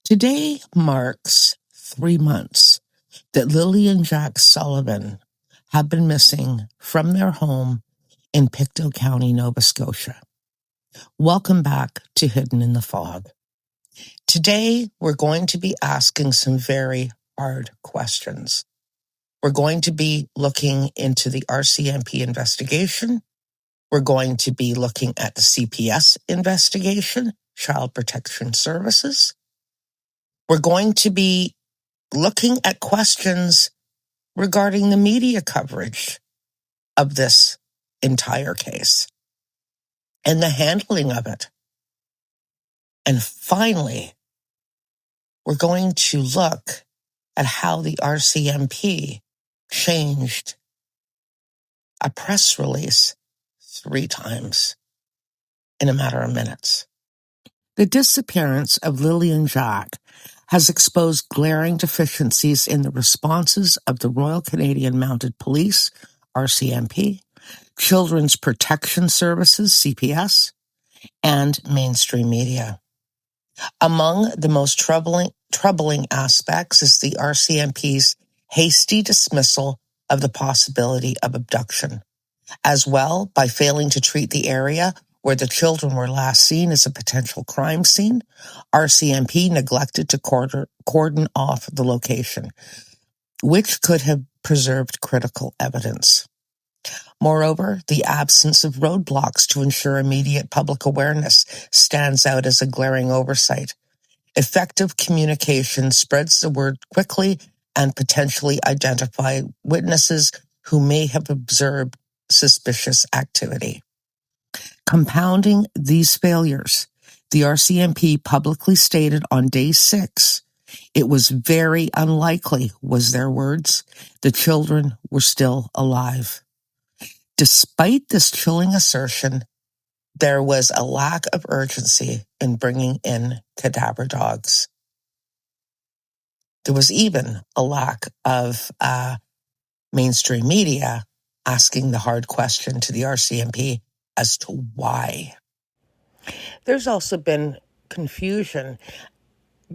Today marks 3 months that Lilly and Jack Sullivan have been missing from their home in Pictou County, Nova Scotia. Welcome back to Hidden in the Fog. Today, we're going to be asking some very hard questions. We're going to be looking into the RCMP investigation. We're going to be looking at the CPS investigation, Child Protection Services. We're going to be looking at questions regarding the media coverage of this entire case and the handling of it. And finally, we're going to look at how the RCMP changed a press release 3 times in a matter of minutes. The disappearance of Lilly and Jack has exposed glaring deficiencies in the responses of the Royal Canadian Mounted Police, RCMP, Children's Protection Services, CPS, and mainstream media. Among the most troubling aspects is the RCMP's hasty dismissal of the possibility of abduction. As well, by failing to treat the area where the children were last seen as a potential crime scene, RCMP neglected to cordon off the location, which could have preserved critical evidence. Moreover, the absence of roadblocks to ensure immediate public awareness stands out as a glaring oversight. Effective communication spreads the word quickly and potentially identify witnesses who may have observed suspicious activity. Compounding these failures, the RCMP publicly stated on day 6, it was very unlikely, was their words, the children were still alive. Despite this chilling assertion, there was a lack of urgency in bringing in cadaver dogs. There was even a lack of mainstream media asking the hard question to the RCMP as to why. There's also been confusion,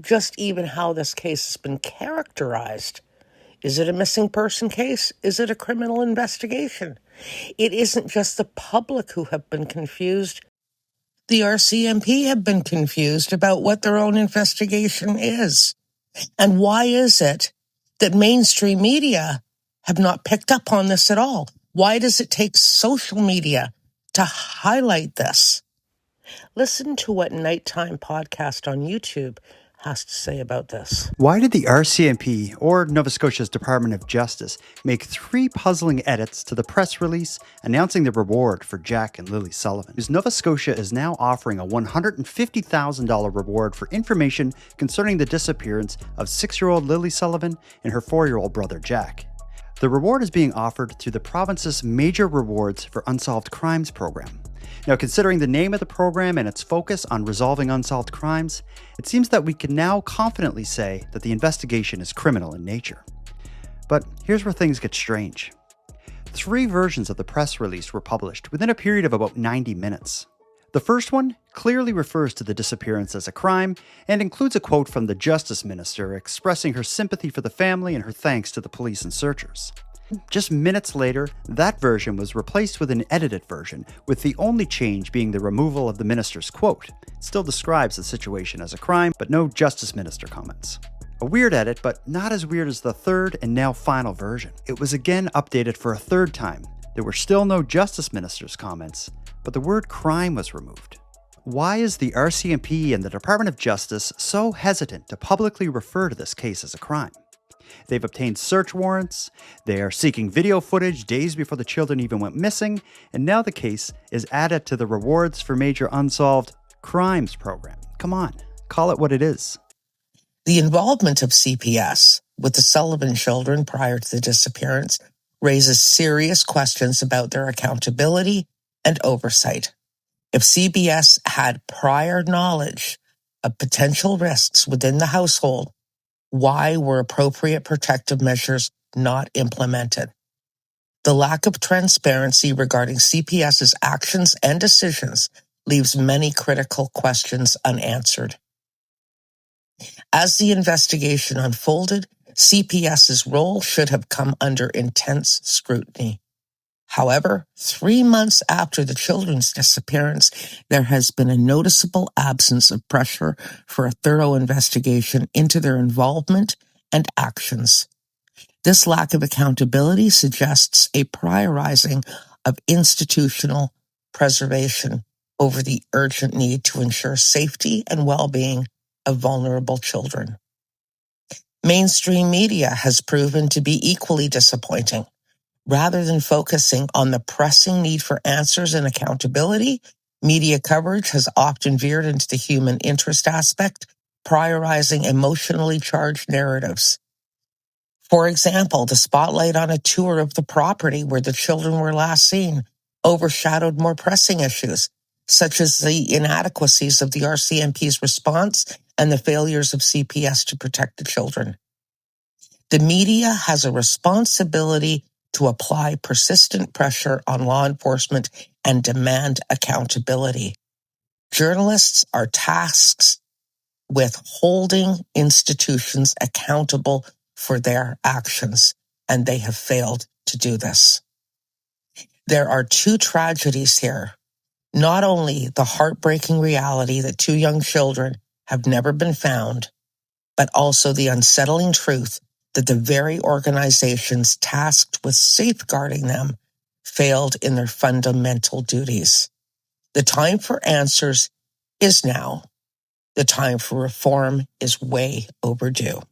just even how this case has been characterized. Is it a missing person case? Is it a criminal investigation? It isn't just the public who have been confused. The RCMP have been confused about what their own investigation is. And why is it that mainstream media have not picked up on this at all? Why does it take social media to highlight this? Listen to what Nighttime Podcast on YouTube has to say about this. Why did the RCMP, or Nova Scotia's Department of Justice, make 3 puzzling edits to the press release announcing the reward for Jack and Lilly Sullivan? Because Nova Scotia is now offering a $150,000 reward for information concerning the disappearance of 6-year-old Lilly Sullivan and her 4-year-old brother Jack. The reward is being offered through the province's Major Rewards for Unsolved Crimes program. Now, considering the name of the program and its focus on resolving unsolved crimes, it seems that we can now confidently say that the investigation is criminal in nature. But here's where things get strange. 3 versions of the press release were published within a period of about 90 minutes. The first one clearly refers to the disappearance as a crime and includes a quote from the Justice Minister expressing her sympathy for the family and her thanks to the police and searchers. Just minutes later, that version was replaced with an edited version, with the only change being the removal of the minister's quote. It still describes the situation as a crime, but no Justice Minister comments. A weird edit, but not as weird as the third and now final version. It was again updated for a 3rd time. There were still no Justice Minister's comments, but the word crime was removed. Why is the RCMP and the Department of Justice so hesitant to publicly refer to this case as a crime? They've obtained search warrants, they are seeking video footage days before the children even went missing, and now the case is added to the Rewards for Major Unsolved Crimes program. Come on, call it what it is. The involvement of CPS with the Sullivan children prior to the disappearance raises serious questions about their accountability and oversight. If CPS had prior knowledge of potential risks within the household, why were appropriate protective measures not implemented? The lack of transparency regarding CPS's actions and decisions leaves many critical questions unanswered. As the investigation unfolded, CPS's role should have come under intense scrutiny. However, 3 months after the children's disappearance, there has been a noticeable absence of pressure for a thorough investigation into their involvement and actions. This lack of accountability suggests a prioritizing of institutional preservation over the urgent need to ensure safety and well-being of vulnerable children. Mainstream media has proven to be equally disappointing. Rather than focusing on the pressing need for answers and accountability, media coverage has often veered into the human interest aspect, prioritizing emotionally charged narratives. For example, the spotlight on a tour of the property where the children were last seen overshadowed more pressing issues, such as the inadequacies of the RCMP's response and the failures of CPS to protect the children. The media has a responsibility to apply persistent pressure on law enforcement and demand accountability. Journalists are tasked with holding institutions accountable for their actions, and they have failed to do this. There are two tragedies here. Not only the heartbreaking reality that 2 young children have never been found, but also the unsettling truth that the very organizations tasked with safeguarding them failed in their fundamental duties. The time for answers is now. The time for reform is way overdue.